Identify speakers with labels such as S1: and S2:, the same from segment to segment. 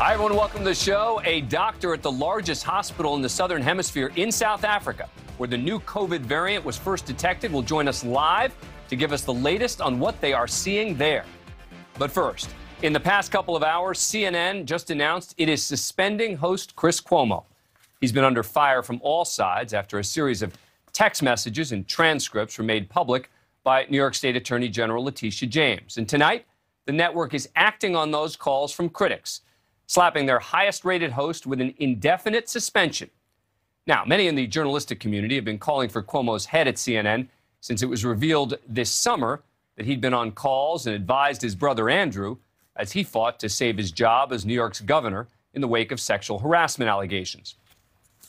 S1: Hi, everyone. Welcome to the show. A doctor at the largest hospital in the Southern Hemisphere in South Africa, where the new COVID variant was first detected, will join us live to give us the latest on what they are seeing there. But first, in the past couple of hours, CNN just announced it is suspending host Chris Cuomo. He's been under fire from all sides after a series of text messages and transcripts were made public by New York State Attorney General Letitia James. And tonight, the network is acting on those calls from critics, slapping their highest-rated host with an indefinite suspension. Now, many in the journalistic community have been calling for Cuomo's head at CNN since it was revealed this summer that he'd been on calls and advised his brother Andrew as he fought to save his job as New York's governor in the wake of sexual harassment allegations.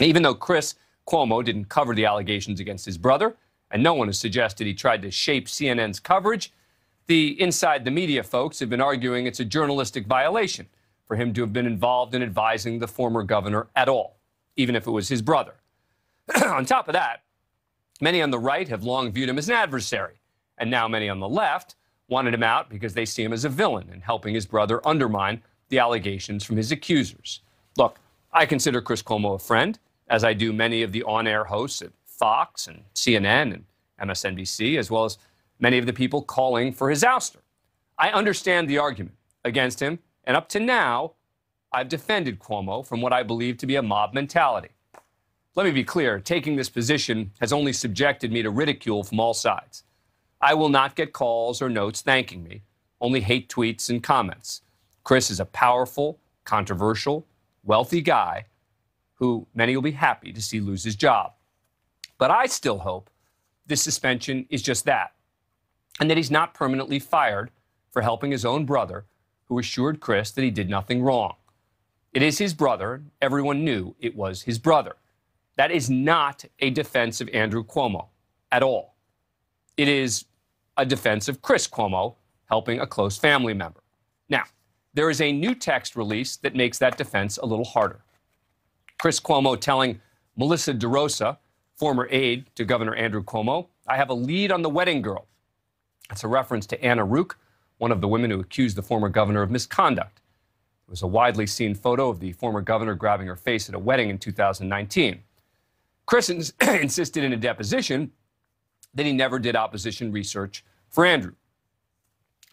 S1: Even though Chris Cuomo didn't cover the allegations against his brother, and no one has suggested he tried to shape CNN's coverage, the Inside the Media folks have been arguing it's a journalistic violation for him to have been involved in advising the former governor at all, even if it was his brother. On top of that, many on the right have long viewed him as an adversary, and now many on the left wanted him out because they see him as a villain in helping his brother undermine the allegations from his accusers. Look, I consider Chris Cuomo a friend, as I do many of the on-air hosts at Fox and CNN and MSNBC, as well as many of the people calling for his ouster. I understand the argument against him, and up to now, I've defended Cuomo from what I believe to be a mob mentality. Let me be clear, taking this position has only subjected me to ridicule from all sides. I will not get calls or notes thanking me, only hate tweets and comments. Chris is a powerful, controversial, wealthy guy who many will be happy to see lose his job. But I still hope this suspension is just that, and that he's not permanently fired for helping his own brother, who assured Chris that he did nothing wrong. It is his brother. Everyone knew it was his brother. That is not a defense of Andrew Cuomo at all. It is a defense of Chris Cuomo helping a close family member. Now, there is a new text release that makes that defense a little harder. Chris Cuomo telling Melissa DeRosa, former aide to Governor Andrew Cuomo, "I have a lead on the wedding girl." That's a reference to Anna Rook, one of the women who accused the former governor of misconduct. It was a widely seen photo of the former governor grabbing her face at a wedding in 2019. Chris insisted in a deposition that he never did opposition research for Andrew.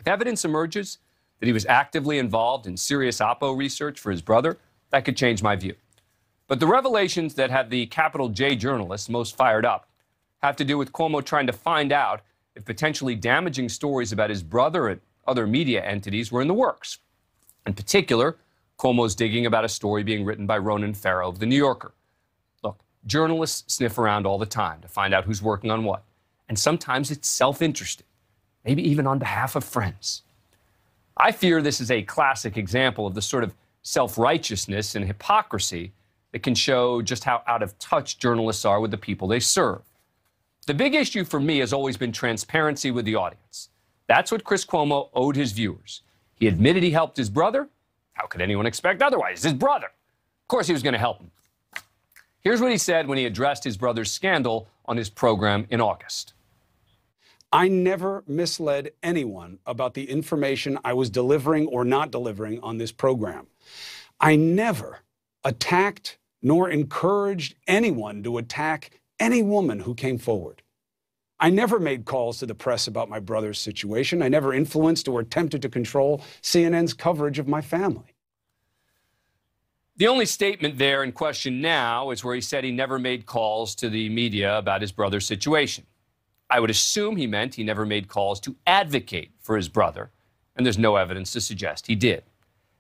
S1: If evidence emerges that he was actively involved in serious oppo research for his brother, that could change my view. But the revelations that have the capital J journalists most fired up have to do with Cuomo trying to find out if potentially damaging stories about his brother at other media entities were in the works. In particular, Cuomo's digging about a story being written by Ronan Farrow of The New Yorker. Look, journalists sniff around all the time to find out who's working on what. And sometimes it's self-interested, maybe even on behalf of friends. I fear this is a classic example of the sort of self-righteousness and hypocrisy that can show just how out of touch journalists are with the people they serve. The big issue for me has always been transparency with the audience. That's what Chris Cuomo owed his viewers. He admitted he helped his brother. How could anyone expect otherwise? His brother. Of course he was going to help him. Here's what he said when he addressed his brother's scandal on his program in August.
S2: I never misled anyone about the information I was delivering or not delivering on this program. I never attacked nor encouraged anyone to attack any woman who came forward. I never made calls to the press about my brother's situation. I never influenced or attempted to control CNN's coverage of my family.
S1: The only statement there in question now is where he said he never made calls to the media about his brother's situation. I would assume he meant he never made calls to advocate for his brother, and there's no evidence to suggest he did.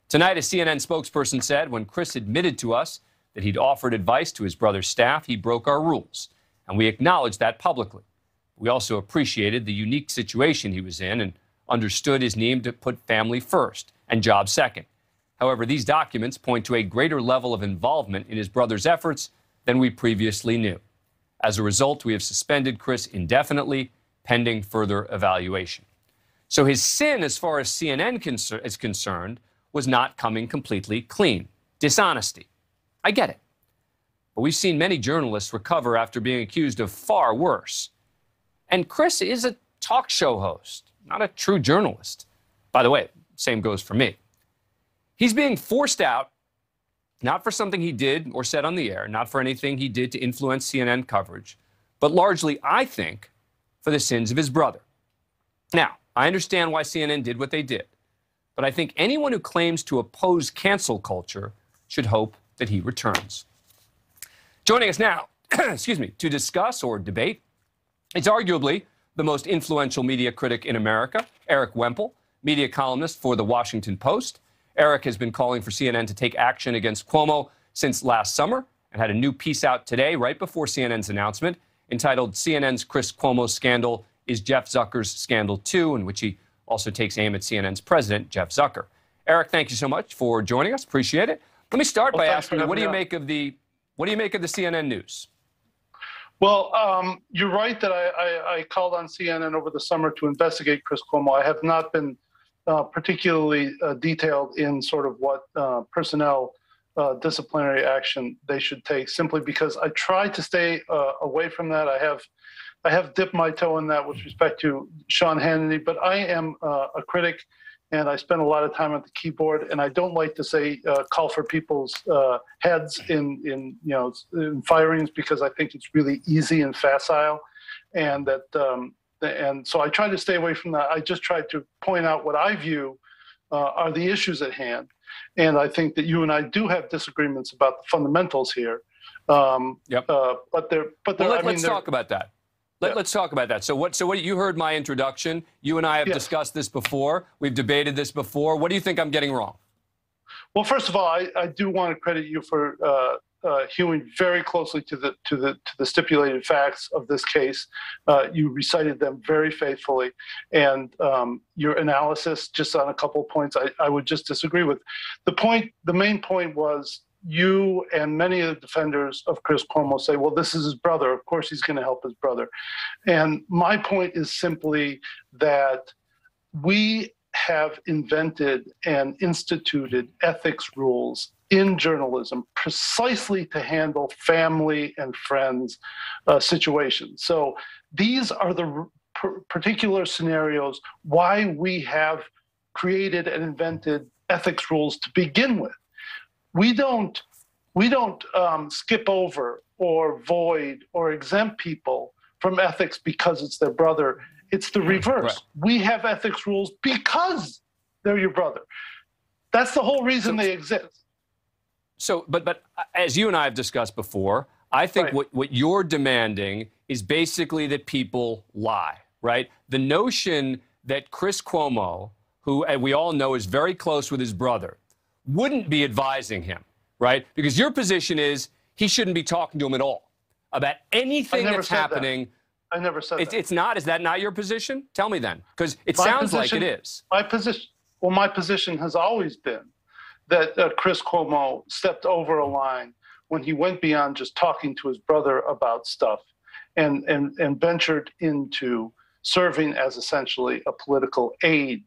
S1: Tonight, a CNN spokesperson said when Chris admitted to us that he'd offered advice to his brother's staff, he broke our rules, and we acknowledged that publicly. We also appreciated the unique situation he was in and understood his need to put family first and job second. However, these documents point to a greater level of involvement in his brother's efforts than we previously knew. As a result, we have suspended Chris indefinitely, pending further evaluation. So his sin, as far as CNN is concerned, was not coming completely clean. Dishonesty. I get it. But we've seen many journalists recover after being accused of far worse. And Chris is a talk show host, not a true journalist. By the way, same goes for me. He's being forced out not for something he did or said on the air, not for anything he did to influence CNN coverage, but largely, I think, for the sins of his brother. Now, I understand why CNN did what they did, but I think anyone who claims to oppose cancel culture should hope that he returns. Joining us now, excuse me, to discuss or debate, it's arguably the most influential media critic in America, Erik Wemple, media columnist for The Washington Post. Erik has been calling for CNN to take action against Cuomo since last summer and had a new piece out today, right before CNN's announcement, entitled CNN's Chris Cuomo Scandal is Jeff Zucker's Scandal Too, in which he also takes aim at CNN's president, Jeff Zucker. Erik, thank you so much for joining us. Appreciate it. Let me start by asking you, what do you make of the CNN news?
S3: Well, you're right that I called on CNN over the summer to investigate Chris Cuomo. I have not been particularly detailed in sort of what personnel disciplinary action they should take, simply because I try to stay away from that. I have dipped my toe in that with respect to Sean Hannity, but I am a critic, and I spend a lot of time at the keyboard, and I don't like to say call for people's heads in firings, because I think it's really easy and facile, and that and so I try to stay away from that. I just try to point out what I view are the issues at hand, and I think that you and I do have disagreements about the fundamentals here.
S1: Yep.
S3: Let's
S1: talk about that. Let's talk about that. So what you heard my introduction. You and I have discussed this before. We've debated this before. What do you think I'm getting wrong?
S3: Well, first of all, I do want to credit you for hewing very closely to the stipulated facts of this case. You recited them very faithfully, and your analysis, just on a couple of points, I would just disagree with. The main point was, you and many of the defenders of Chris Cuomo say, well, this is his brother. Of course, he's going to help his brother. And my point is simply that we have invented and instituted ethics rules in journalism precisely to handle family and friends situations. So these are the particular scenarios why we have created and invented ethics rules to begin with. We don't skip over or void or exempt people from ethics because it's their brother. It's the reverse. Right. We have ethics rules because they're your brother. That's the whole reason they exist.
S1: So, but as you and I have discussed before, I think what you're demanding is basically that people lie, right? The notion that Chris Cuomo, who we all know is very close with his brother, wouldn't be advising him, right? Because your position is he shouldn't be talking to him at all about anything that's happening.
S3: I never said that.
S1: It's not? Is that not your position? Tell me then, because it sounds like it is.
S3: My position has always been that Chris Cuomo stepped over a line when he went beyond just talking to his brother about stuff and ventured into serving as essentially a political aide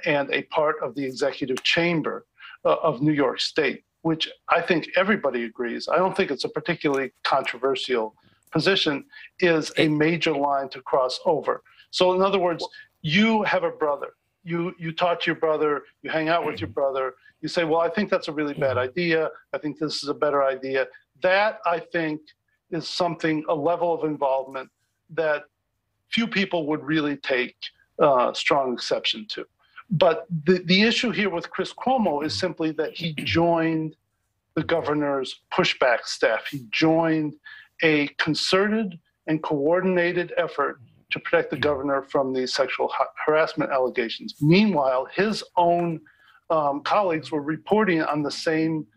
S3: and a part of the executive chamber of New York State, which I think everybody agrees. I don't think it's a particularly controversial position, is a major line to cross over. So in other words, you have a brother. You talk to your brother, you hang out with your brother, you say, well, I think that's a really bad idea. I think this is a better idea. That, I think, is something, a level of involvement that few people would really take strong exception to. But the issue here with Chris Cuomo is simply that he joined the governor's pushback staff. He joined a concerted and coordinated effort to protect the governor from these sexual harassment allegations. Meanwhile, his own colleagues were reporting on the same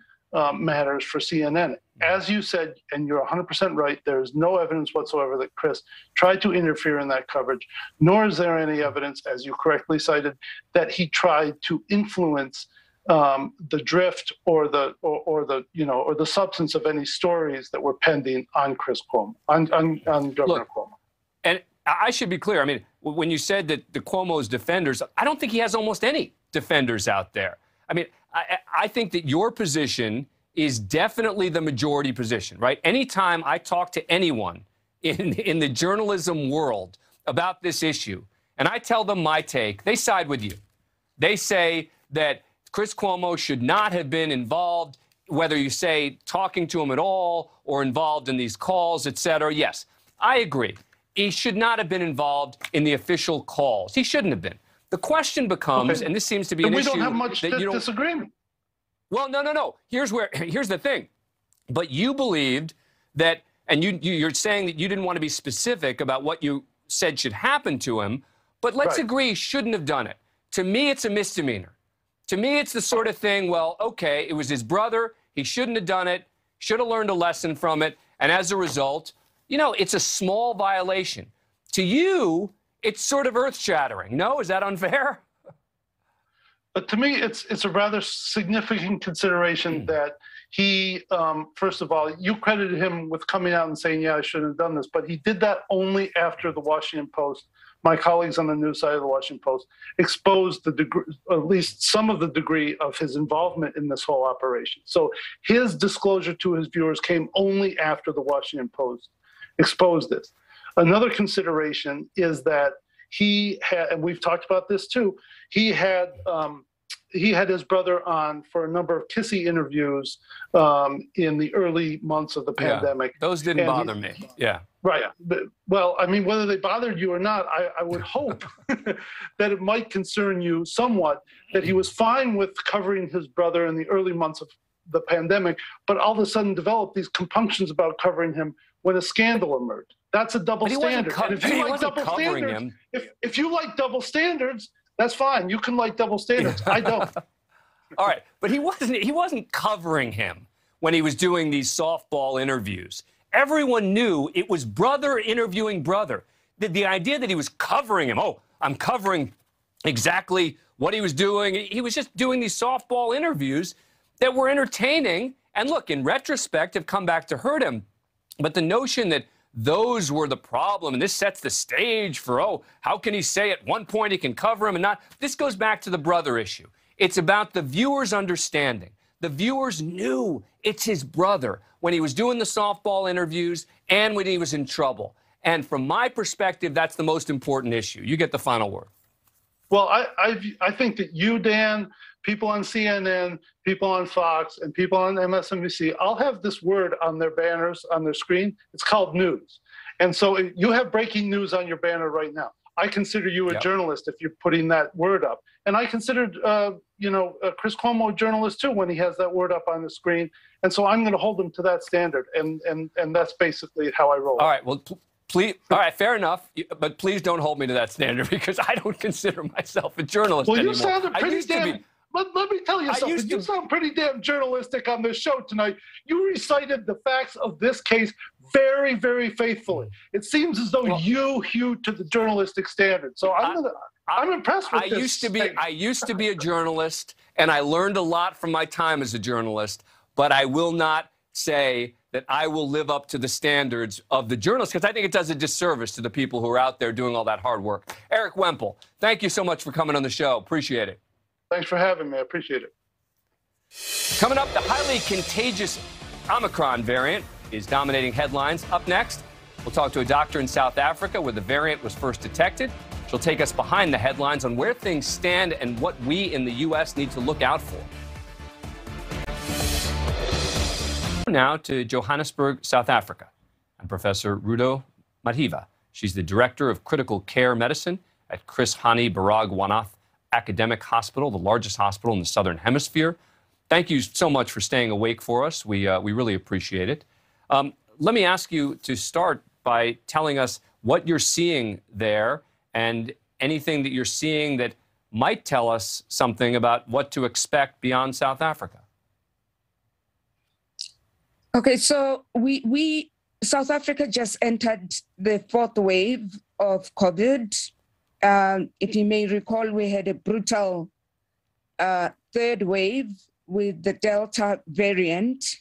S3: matters for CNN. As you said, and you're 100% right, there is no evidence whatsoever that Chris tried to interfere in that coverage, nor is there any evidence, as you correctly cited, that he tried to influence the drift or the substance of any stories that were pending on Chris Cuomo, on Governor Cuomo.
S1: And I should be clear. I mean, when you said that the Cuomo's defenders, I don't think he has almost any defenders out there. I mean, I think that your position is definitely the majority position, right? Anytime I talk to anyone in the journalism world about this issue, and I tell them my take, they side with you. They say that Chris Cuomo should not have been involved whether you say talking to him at all or involved in these calls, et cetera, yes, I agree. He should not have been involved in the official calls. He shouldn't have been. The question becomes, and this seems to be an issue.
S3: We don't have much disagreement.
S1: Well, no. Here's the thing. But you believed that, and you're saying that you didn't want to be specific about what you said should happen to him, but let's agree he shouldn't have done it. To me, it's a misdemeanor. To me, it's the sort of thing, well, okay, it was his brother. He shouldn't have done it, should have learned a lesson from it. And as a result, it's a small violation. To you, it's sort of earth-shattering. No, is that unfair?
S3: But to me, it's a rather significant consideration that he, first of all, you credited him with coming out and saying, yeah, I shouldn't have done this. But he did that only after the Washington Post, my colleagues on the news side of the Washington Post, exposed the degree, at least some of the degree of his involvement in this whole operation. So his disclosure to his viewers came only after the Washington Post exposed this. Another consideration is that he had, and we've talked about this too, he had his brother on for a number of kissy interviews in the early months of the pandemic.
S1: Those didn't bother me. Yeah.
S3: Right. But, well, I mean, whether they bothered you or not, I would hope that it might concern you somewhat that he was fine with covering his brother in the early months of the pandemic, but all of a sudden developed these compunctions about covering him when a scandal emerged. That's a double standard. And if you like double standards, if you like double standards, that's fine. You can like double standards. I don't.
S1: All right, but he wasn't covering him when he was doing these softball interviews. Everyone knew it was brother interviewing brother. The idea that he was covering him, oh, I'm covering exactly what he was doing. He was just doing these softball interviews that were entertaining and, look, in retrospect, have come back to hurt him. But the notion that those were the problem, and this sets the stage for, oh, how can he say at one point he can cover him and not? This goes back to the brother issue. It's about the viewer's understanding. The viewers knew it's his brother when he was doing the softball interviews and when he was in trouble. And from my perspective, that's the most important issue. You get the final word.
S3: Well, I think that you, Dan, people on CNN, people on Fox, and people on MSNBC all have this word on their banners, on their screen. It's called news. And so you have breaking news on your banner right now. I consider you a journalist if you're putting that word up. And I considered, Chris Cuomo a journalist too when he has that word up on the screen. And so I'm going to hold him to that standard. And that's basically how I roll.
S1: All right. Well, please. All right. Fair enough. But please don't hold me to that standard because I don't consider myself a journalist anymore.
S3: Well, you sounded pretty damn... Let me tell you something. You sound pretty damn journalistic on this show tonight. You recited the facts of this case very, very faithfully. It seems as though you hewed to the journalistic standard. So I'm impressed with this.
S1: I used to be a journalist, and I learned a lot from my time as a journalist. But I will not say that I will live up to the standards of the journalists because I think it does a disservice to the people who are out there doing all that hard work. Erik Wemple, thank you so much for coming on the show. Appreciate it.
S3: Thanks for having me. I appreciate it.
S1: Coming up, the highly contagious Omicron variant is dominating headlines. Up next, we'll talk to a doctor in South Africa where the variant was first detected. She'll take us behind the headlines on where things stand and what we in the U.S. need to look out for. Now to Johannesburg, South Africa, and Professor Rudo Mathivha. She's the Director of Critical Care Medicine at Chris Baragwanath Academic Hospital, the largest hospital in the Southern Hemisphere. Thank you so much for staying awake for us. We really appreciate it. Let me ask you to start by telling us what you're seeing there and anything that you're seeing that might tell us something about what to expect beyond South Africa.
S4: Okay, so South Africa just entered the fourth wave of COVID. If you may recall, we had a brutal third wave with the Delta variant,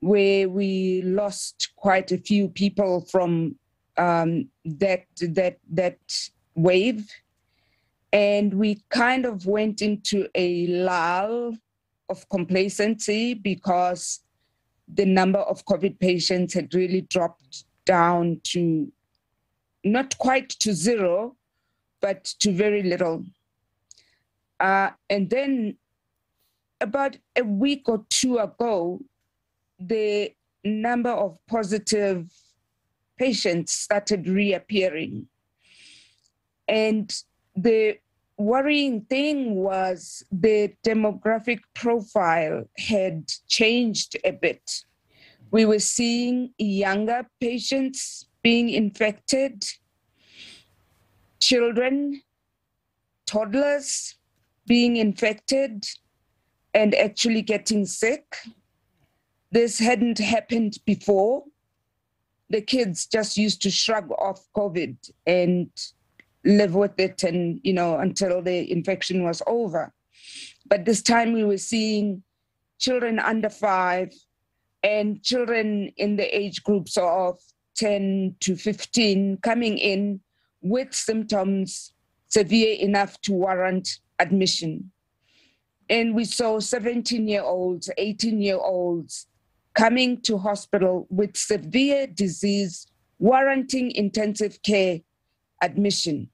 S4: where we lost quite a few people from that wave. And we kind of went into a lull of complacency because the number of COVID patients had really dropped down to not quite to zero, but to very little. And then about a week or two ago, the number of positive patients started reappearing. And the worrying thing was the demographic profile had changed a bit. We were seeing younger patients being infected, children, toddlers being infected and actually getting sick. This hadn't happened before. The kids just used to shrug off COVID and live with it and, until the infection was over. But this time we were seeing children under 5 and children in the age groups of 10 to 15 coming in with symptoms severe enough to warrant admission. And we saw 17-year-olds, 18-year-olds coming to hospital with severe disease warranting intensive care admission.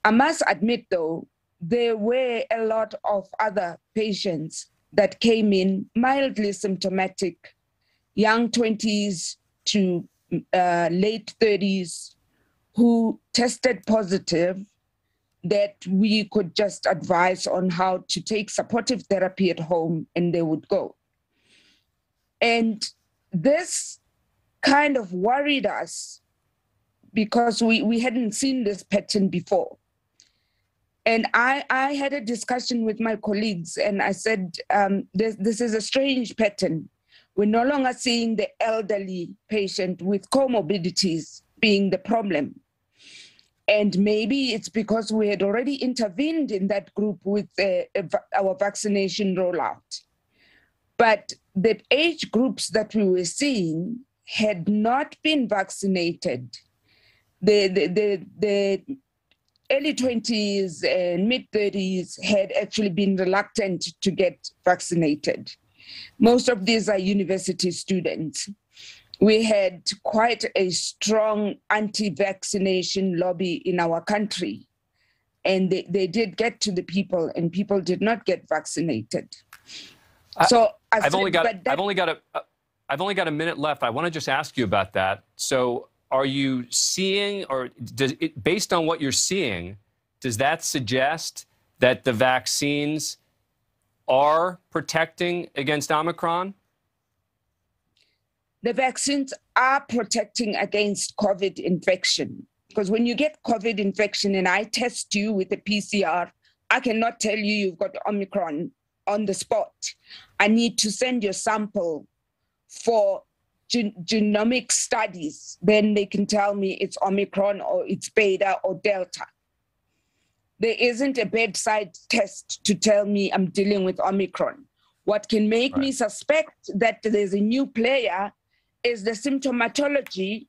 S4: I must admit, though, there were a lot of other patients that came in mildly symptomatic, young 20s to late 30s, who tested positive that we could just advise on how to take supportive therapy at home and they would go. And this kind of worried us because we hadn't seen this pattern before. And I had a discussion with my colleagues and I said, this is a strange pattern. We're no longer seeing the elderly patient with comorbidities being the problem. And maybe it's because we had already intervened in that group with our vaccination rollout. But the age groups that we were seeing had not been vaccinated. The early 20s and mid 30s had actually been reluctant to get vaccinated. Most of these are university students. We had quite a strong anti-vaccination lobby in our country. And they did get to the people and people did not get vaccinated.
S1: I've only got a minute left. I want to just ask you about that. So are you seeing, or based on what you're seeing, does that suggest that the vaccines are protecting against Omicron?
S4: The vaccines are protecting against COVID infection. Because when you get COVID infection and I test you with a PCR, I cannot tell you you've got Omicron on the spot. I need to send your sample for genomic studies. Then they can tell me it's Omicron or it's Beta or Delta. There isn't a bedside test to tell me I'm dealing with Omicron. What can make me suspect that there's a new player is the symptomatology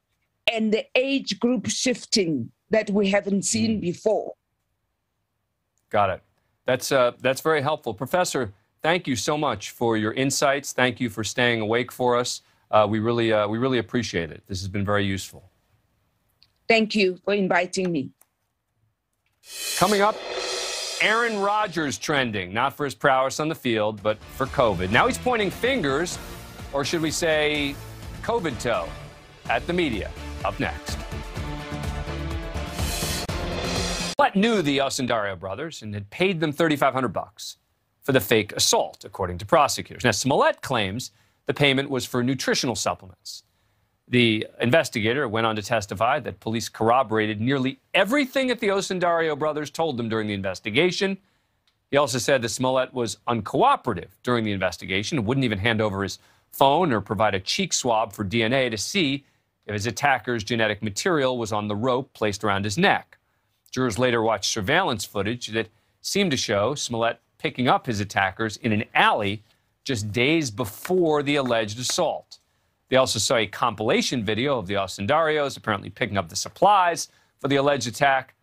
S4: and the age group shifting that we haven't seen before. Got it.
S1: That's very helpful. Professor, thank you so much for your insights. Thank you for staying awake for us. We really appreciate it. This has been very useful.
S4: Thank you for inviting me.
S1: Coming up, Aaron Rodgers trending, not for his prowess on the field, but for COVID. Now he's pointing fingers, or should we say COVID toe, at the media. Up next. Smallette knew the Osundario brothers and had paid them $3,500 for the fake assault, according to prosecutors. Now, Smallette claims the payment was for nutritional supplements. The investigator went on to testify that police corroborated nearly everything that the Osundario brothers told them during the investigation. He also said that Smallette was uncooperative during the investigation and wouldn't even hand over his phone or provide a cheek swab for DNA to see if his attacker's genetic material was on the rope placed around his neck. Jurors later watched surveillance footage that seemed to show Smallette picking up his attackers in an alley just days before the alleged assault. They also saw a compilation video of the Osundarios apparently picking up the supplies for the alleged attack,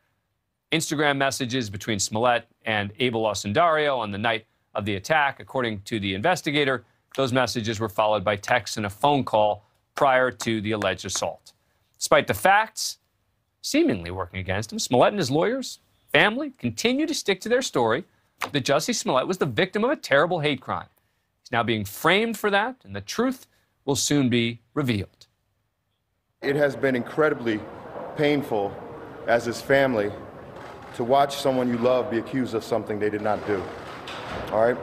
S1: Instagram messages between Smallette and Abel Osundario on the night of the attack. According to the investigator, those messages were followed by texts and a phone call prior to the alleged assault. Despite the facts seemingly working against him, Smallette and his lawyers, family, continue to stick to their story that Jussie Smollett was the victim of a terrible hate crime. He's now being framed for that, and the truth will soon be revealed.
S5: It has been incredibly painful as his family to watch someone you love be accused of something they did not do. All right?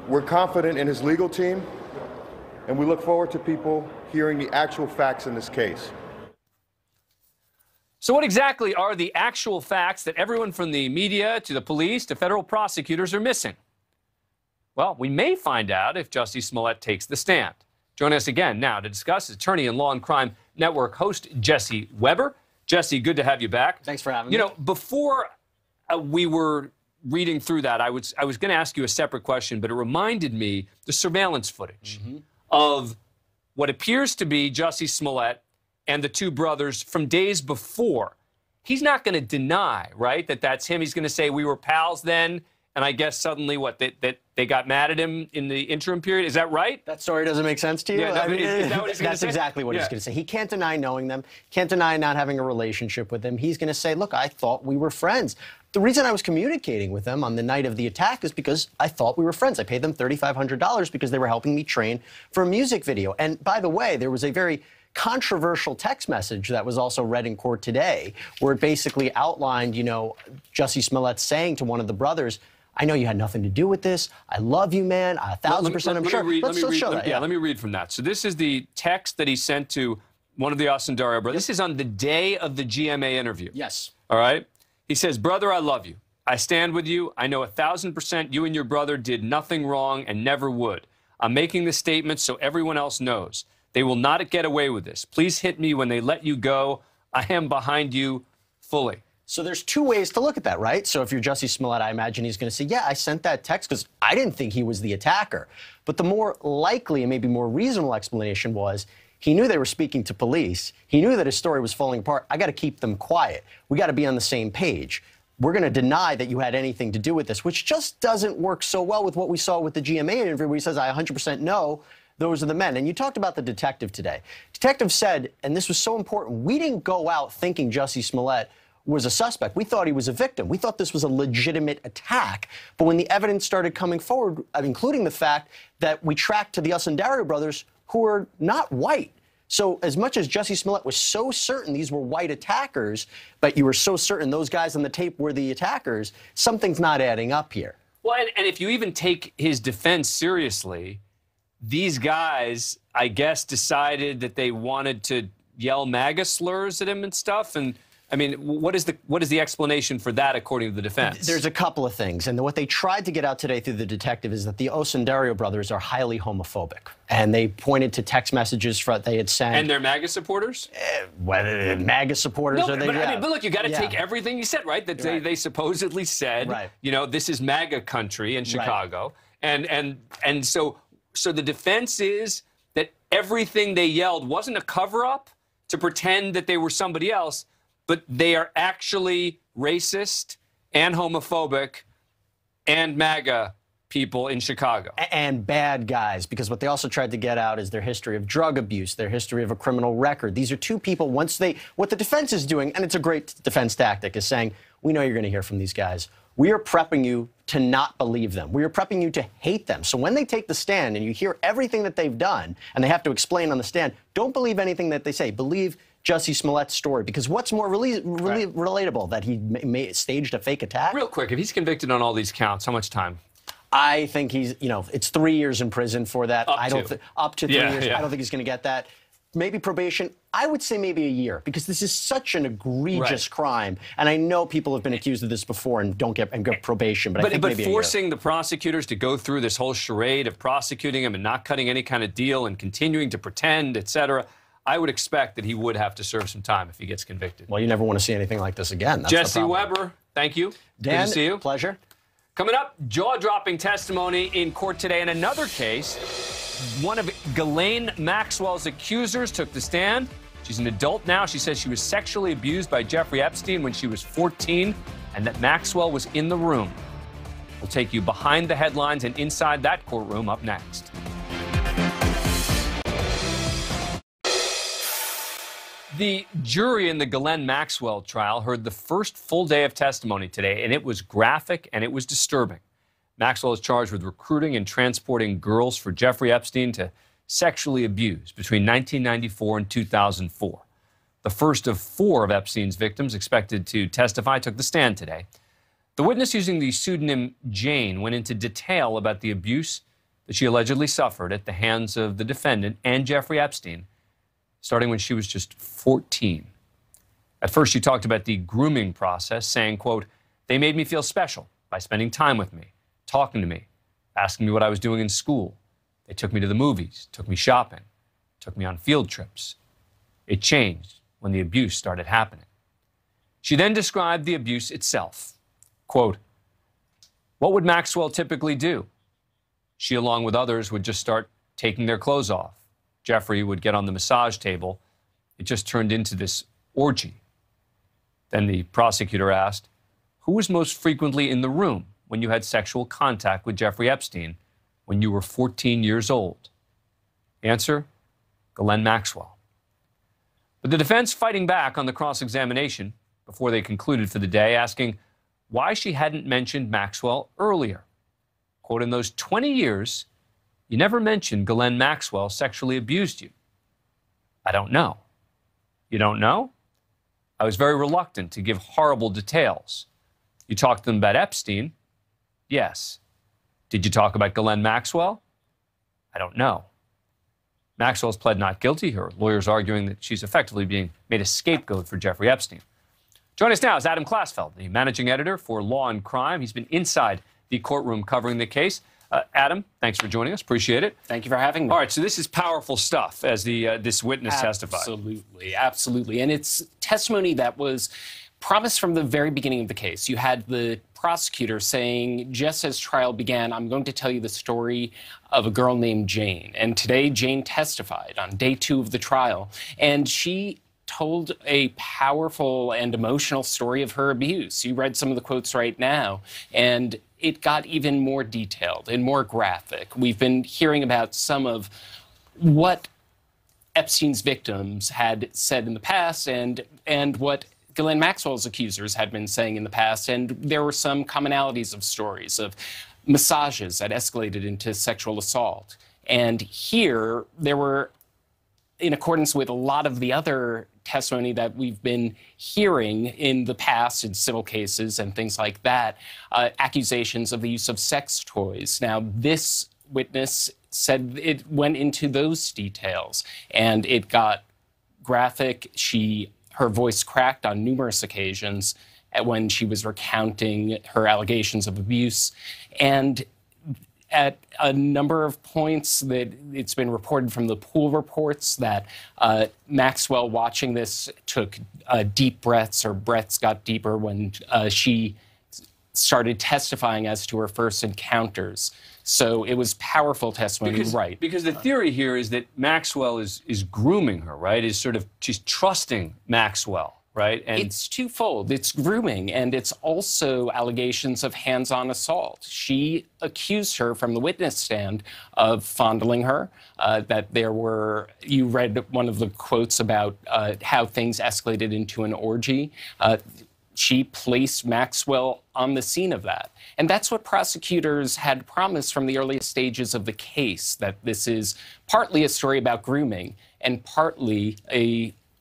S5: We're confident in his legal team, and we look forward to people hearing the actual facts in this case.
S1: So what exactly are the actual facts that everyone from the media to the police to federal prosecutors are missing? Well, we may find out if Jussie Smollett takes the stand. Joining us again now to discuss is attorney and Law and Crime Network host Jesse Weber. Jesse, good to have you back.
S6: Thanks for having me.
S1: You know, before we were reading through that, I was going to ask you a separate question, but it reminded me the surveillance footage of what appears to be Jussie Smollett and the two brothers from days before. He's not going to deny, right, that that's him. He's going to say we were pals then, and I guess suddenly what, that they got mad at him in the interim period. Is that right?
S6: That story doesn't make sense to you?
S1: Yeah,
S6: I mean,
S1: is that what he's going to say?
S6: That's exactly what he's going to say. He can't deny knowing them, can't deny not having a relationship with them. He's going to say, look, I thought we were friends. The reason I was communicating with them on the night of the attack is because I thought we were friends. I paid them $3,500 because they were helping me train for a music video. And by the way, there was a very controversial text message that was also read in court today, where it basically outlined, you know, Jussie Smollett saying to one of the brothers, I know you had nothing to do with this. I love you, man. 1,000% I'm sure. Let's show that.
S1: Yeah, let me read from that. So this is the text that he sent to one of the Osundario brothers. This is on the day of the GMA interview.
S6: Yes.
S1: All right? He says, brother, I love you. I stand with you. I know 1,000% you and your brother did nothing wrong and never would. I'm making this statement so everyone else knows. They will not get away with this. Please hit me when they let you go. I am behind you fully.
S6: So there's two ways to look at that, right? So if you're Jussie Smollett, I imagine he's going to say, yeah, I sent that text because I didn't think he was the attacker. But the more likely and maybe more reasonable explanation was he knew they were speaking to police. He knew that his story was falling apart. I got to keep them quiet. We got to be on the same page. We're going to deny that you had anything to do with this, which just doesn't work so well with what we saw with the GMA interview where he says, I 100% know those are the men. And you talked about the detective today. Detective said, and this was so important, we didn't go out thinking Jussie Smollett was a suspect. We thought he was a victim. We thought this was a legitimate attack. But when the evidence started coming forward, including the fact that we tracked to the Osundario brothers who are not white. So as much as Jussie Smollett was so certain these were white attackers, but you were so certain those guys on the tape were the attackers, something's not adding up here.
S1: Well, and if you even take his defense seriously, these guys, I guess, decided that they wanted to yell MAGA slurs at him and stuff. And I mean, what is the explanation for that, according to the defense?
S6: There's a couple of things. And what they tried to get out today through the detective is that the Osundario brothers are highly homophobic. And they pointed to text messages they had sent.
S1: And they're MAGA supporters?
S6: Whether they're MAGA supporters or they...
S1: But look, you got to take everything you said, right? That they supposedly said, you know, this is MAGA country in Chicago. And so the defense is that everything they yelled wasn't a cover-up to pretend that they were somebody else, but they are actually racist and homophobic and MAGA people in Chicago.
S6: And bad guys, because what they also tried to get out is their history of drug abuse, their history of a criminal record. These are two people, what the defense is doing, and it's a great defense tactic, is saying, we know you're going to hear from these guys. We are prepping you to not believe them. We are prepping you to hate them. So when they take the stand and you hear everything that they've done, and they have to explain on the stand, don't believe anything that they say. Believe Jussie Smollett's story, because what's more relatable, that he staged a fake attack?
S1: Real quick, if he's convicted on all these counts, how much time?
S6: I think he's, it's 3 years in prison for that. Up to 3 years.
S1: Yeah.
S6: I don't think he's going to get that. Maybe probation. I would say maybe a year, because this is such an egregious crime. And I know people have been accused of this before and don't get probation, but I think maybe
S1: forcing the prosecutors to go through this whole charade of prosecuting him and not cutting any kind of deal and continuing to pretend, et cetera, I would expect that he would have to serve some time if he gets convicted.
S6: Well, you never want to see anything like this again. That's
S1: Jesse Weber, thank you.
S6: Dan,
S1: good to see you.
S6: Pleasure.
S1: Coming up, jaw-dropping testimony in court today in another case. One of Glen Maxwell's accusers took the stand. She's an adult now. She says she was sexually abused by Jeffrey Epstein when she was 14 and that Maxwell was in the room. We'll take you behind the headlines and inside that courtroom up next. The jury in the Glen Maxwell trial heard the first full day of testimony today, and it was graphic and it was disturbing. Maxwell is charged with recruiting and transporting girls for Jeffrey Epstein to sexually abuse between 1994 and 2004. The first of 4 of Epstein's victims expected to testify took the stand today. The witness using the pseudonym Jane went into detail about the abuse that she allegedly suffered at the hands of the defendant and Jeffrey Epstein, starting when she was just 14. At first, she talked about the grooming process, saying, quote, "They made me feel special by spending time with me, talking to me, asking me what I was doing in school. They took me to the movies, took me shopping, took me on field trips. It changed when the abuse started happening." She then described the abuse itself. Quote, "What would Maxwell typically do? She, along with others, would just start taking their clothes off. Jeffrey would get on the massage table. It just turned into this orgy." Then the prosecutor asked, "Who was most frequently in the room when you had sexual contact with Jeffrey Epstein when you were 14 years old?" Answer, Glen Maxwell. But the defense fighting back on the cross-examination before they concluded for the day, asking why she hadn't mentioned Maxwell earlier. Quote, "In those 20 years, you never mentioned Glen Maxwell sexually abused you." "I don't know." "You don't know?" "I was very reluctant to give horrible details." "You talked to them about Epstein?" "Yes." "Did you talk about Glen Maxwell?" "I don't know." Maxwell's pled not guilty. Her lawyers arguing that she's effectively being made a scapegoat for Jeffrey Epstein. Joining us now is Adam Klasfeld, the managing editor for Law and Crime. He's been inside the courtroom covering the case. Adam, thanks for joining us. Appreciate it.
S7: Thank you for having me.
S1: All right, so this is powerful stuff as this witness testified.
S7: Absolutely, absolutely. And it's testimony that was promised from the very beginning of the case. You had the prosecutor saying, just as trial began, "I'm going to tell you the story of a girl named Jane." And today, Jane testified on day 2 of the trial. And she told a powerful and emotional story of her abuse. You read some of the quotes right now, and it got even more detailed and more graphic. We've been hearing about some of what Epstein's victims had said in the past and what Ghislaine Maxwell's accusers had been saying in the past, and there were some commonalities of stories of massages that escalated into sexual assault. And here, there were, in accordance with a lot of the other testimony that we've been hearing in the past in civil cases and things like that, accusations of the use of sex toys. Now, this witness said it went into those details, and it got graphic. Her voice cracked on numerous occasions when she was recounting her allegations of abuse. And at a number of points that it's been reported from the pool reports that Maxwell, watching this, took deep breaths, or breaths got deeper when she started testifying as to her first encounters. So it was powerful testimony, right?
S1: Because the theory here is that Maxwell is grooming her, right? She's trusting Maxwell, right?
S7: And it's twofold. It's grooming, and it's also allegations of hands-on assault. She accused her from the witness stand of fondling her, that you read one of the quotes about how things escalated into an orgy. She placed Maxwell on the scene of that. And that's what prosecutors had promised from the earliest stages of the case, that this is partly a story about grooming and partly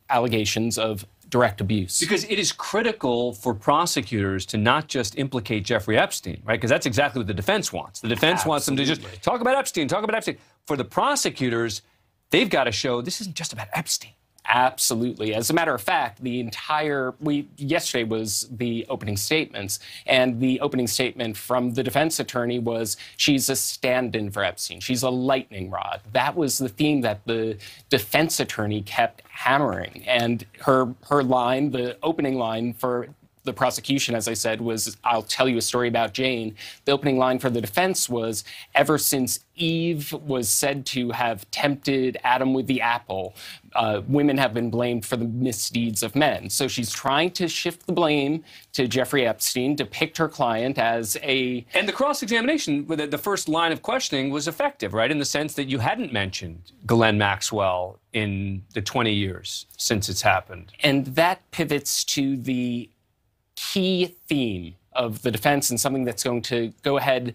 S7: allegations of direct abuse.
S1: Because it is critical for prosecutors to not just implicate Jeffrey Epstein, right? Because that's exactly what the defense wants. The defense wants them to just talk about Epstein, talk about Epstein. For the prosecutors, they've got to show this isn't just about Epstein.
S7: Absolutely. As a matter of fact, yesterday was the opening statements, and the opening statement from the defense attorney was, she's a stand-in for Epstein. She's a lightning rod. That was the theme that the defense attorney kept hammering. And her line, the opening line for the prosecution, as I said, was, I'll tell you a story about Jane. The opening line for the defense was, ever since Eve was said to have tempted Adam with the apple, women have been blamed for the misdeeds of men. So she's trying to shift the blame to Jeffrey Epstein, depict her client as a...
S1: And the cross-examination, the first line of questioning was effective, right? In the sense that you hadn't mentioned Glen Maxwell in the 20 years since it's happened.
S7: And that pivots to the key theme of the defense and something that's going to go ahead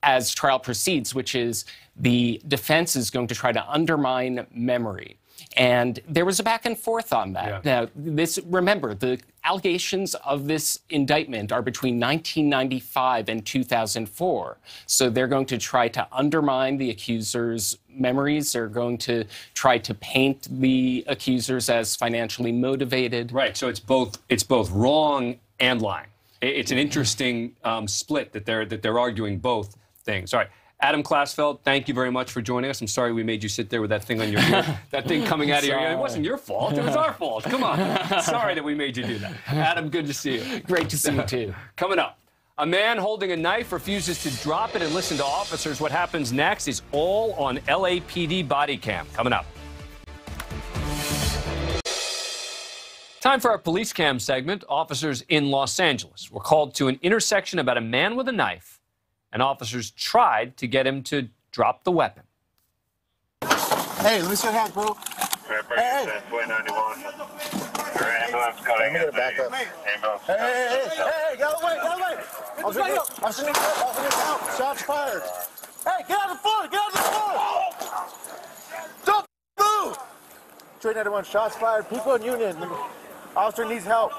S7: as trial proceeds, which is the defense is going to try to undermine memory. And there was a back and forth on that.
S1: Yeah.
S7: Now, remember, the allegations of this indictment are between 1995 and 2004. So they're going to try to undermine the accuser's memories. They're going to try to paint the accusers as financially motivated.
S1: Right. So it's both wrong and lying. It's an interesting split that they're arguing both things. All right. Adam Klasfeld, thank you very much for joining us. I'm sorry we made you sit there with that thing on your ear, that thing coming out of your ear. It wasn't your fault. It was our fault. Come on. Sorry that we made you do that. Adam, good to see you.
S7: Great to see you, too.
S1: Coming up, a man holding a knife refuses to drop it and listen to officers. What happens next is all on LAPD body cam. Coming up. Time for our police cam segment. Officers in Los Angeles were called to an intersection about a man with a knife, and officers tried to get him to drop the weapon.
S8: Hey, let me see your hand, bro. Hey,
S9: Ambulance calling.
S8: I'm gonna back up.
S9: Ambulance.
S8: Hey, get out of the way, get out of the way. I'll send you out. Shots fired. Hey, get out of the floor, get out of the floor. Don't move. Train 91, shots fired. People in Union. Officer needs help.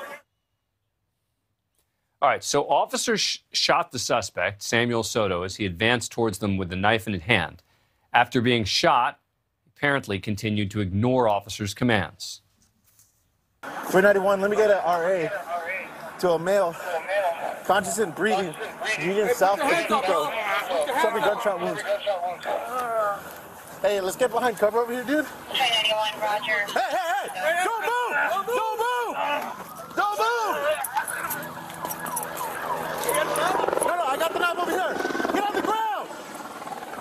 S1: All right, so officers shot the suspect, Samuel Soto, as he advanced towards them with the knife in his hand. After being shot, he apparently continued to ignore officers' commands.
S8: 391, let me get an RA to a male, conscious and breathing, Union South of Pico, suffering gunshot wounds. Hey, let's get behind cover over here, dude.
S9: 391, Roger.
S8: Hey, don't move! Don't move! Don't move! No, I got the knife over here. Get on the ground!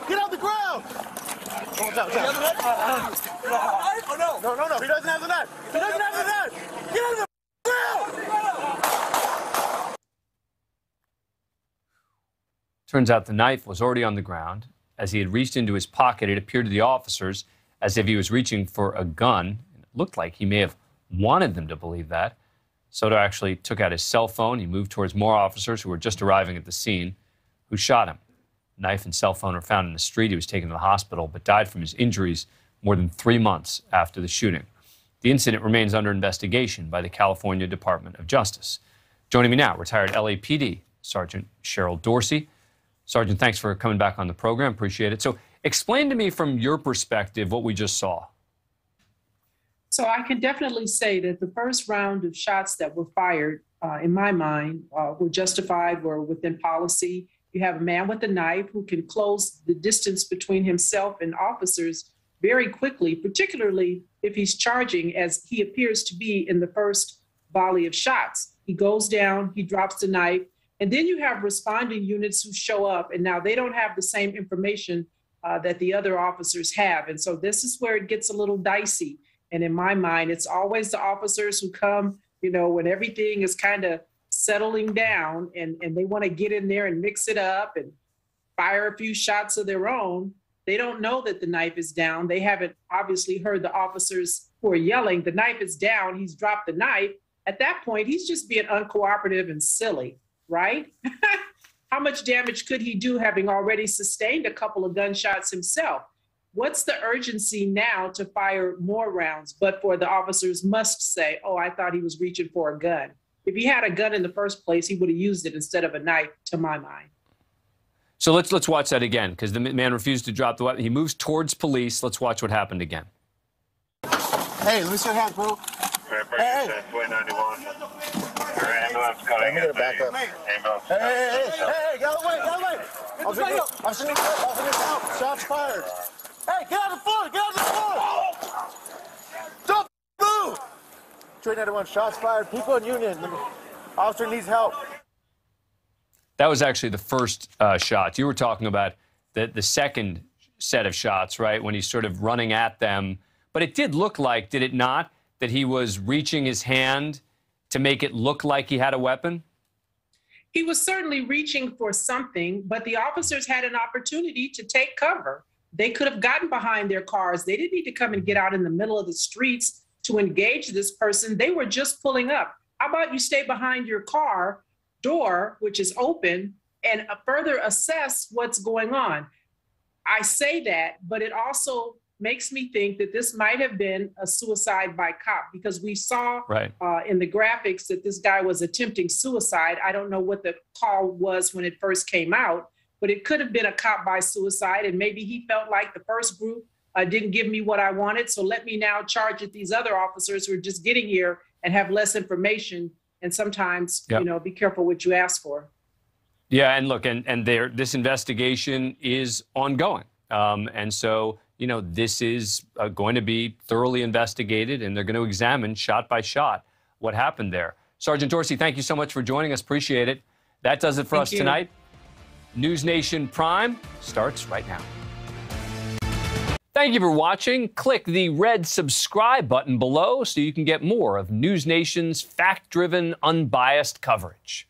S8: Get on the ground! Watch out. No, he doesn't have the knife. He doesn't have the knife! Get on the ground!
S1: Turns out the knife was already on the ground. As he had reached into his pocket, it appeared to the officers as if he was reaching for a gun. It looked like he may have wanted them to believe that. Soto actually took out his cell phone. He moved towards more officers who were just arriving at the scene, who shot him. The knife and cell phone were found in the street. He was taken to the hospital, but died from his injuries more than 3 months after the shooting. The incident remains under investigation by the California Department of Justice. Joining me now, retired LAPD Sergeant Cheryl Dorsey. Sergeant, thanks for coming back on the program. Appreciate it. So explain to me from your perspective what we just saw.
S10: So I can definitely say that the first round of shots that were fired, in my mind, were justified, were within policy. You have a man with a knife who can close the distance between himself and officers very quickly, particularly if he's charging, as he appears to be in the first volley of shots. He goes down, he drops the knife, and then you have responding units who show up, and now they don't have the same information that the other officers have. And so this is where it gets a little dicey. And in my mind, it's always the officers who come, when everything is kind of settling down and they want to get in there and mix it up and fire a few shots of their own. They don't know that the knife is down. They haven't obviously heard the officers who are yelling, the knife is down, he's dropped the knife. At that point, he's just being uncooperative and silly, right? How much damage could he do having already sustained a couple of gunshots himself? What's the urgency now to fire more rounds, but for the officers must say, oh, I thought he was reaching for a gun. If he had a gun in the first place, he would have used it instead of a knife, to my mind.
S1: So let's watch that again, because the man refused to drop the weapon. He moves towards police. Let's watch what happened again.
S8: Hey, let me see your hand, bro. Hey.
S9: 391. Ambulance calling.
S8: I'm gonna back up.
S9: Ambulance.
S8: Hey, get out of the way, get out of the way. I'll send you out. Shots fired. Hey, get out of the floor, get out of the floor. Don't move. Train 91, shots fired. People in Union. Officer needs help.
S1: That was actually the first shot. You were talking about the second set of shots, right, when he's sort of running at them. But it did look like, did it not, that he was reaching his hand to make it look like he had a weapon?
S10: He was certainly reaching for something, but the officers had an opportunity to take cover. They could have gotten behind their cars. They didn't need to come and get out in the middle of the streets to engage this person. They were just pulling up. How about you stay behind your car door, which is open, and further assess what's going on? I say that, but it also makes me think that this might have been a suicide by cop, because we saw in the graphics that this guy was attempting suicide. I don't know what the call was when it first came out, but it could have been a cop by suicide, and maybe he felt like the first group didn't give me what I wanted, so let me now charge at these other officers who are just getting here and have less information. And sometimes, you know, be careful what you ask for.
S1: Yeah, and look, and this investigation is ongoing. And so, you know, this is going to be thoroughly investigated, and they're going to examine shot by shot what happened there. Sergeant Dorsey, thank you so much for joining us. Appreciate it. That does it for us tonight. News Nation Prime starts right now. Thank you for watching. Click the red subscribe button below so you can get more of News Nation's fact-driven, unbiased coverage.